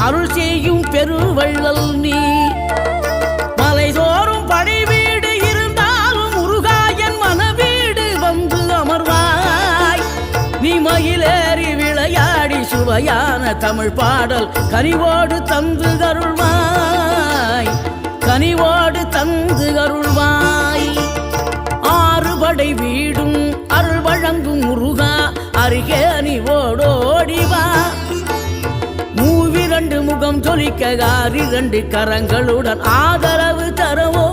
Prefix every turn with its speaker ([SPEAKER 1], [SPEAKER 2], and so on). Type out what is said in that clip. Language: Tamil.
[SPEAKER 1] அருள் செய்யும் பெருவள்ளல் நீ. மலைதோறும் படை வீடு இருந்தாலும் முருகாயன் மனவீடு வந்து அமர்வாய். நீ மயிலேறி விளையாடி சுவையான தமிழ் பாடல் கனிவோடு தந்து அருள்வாய், கனிவோடு தந்து அருள்வாய். ஆறுபடை வீடும் அருள் வழங்கும் முருகா அருகே நீ ஓடோடிவா. மூவிரண்டு முகம் ஜொலிக்க 6 கரங்களுடன் ஆதரவு தரவோ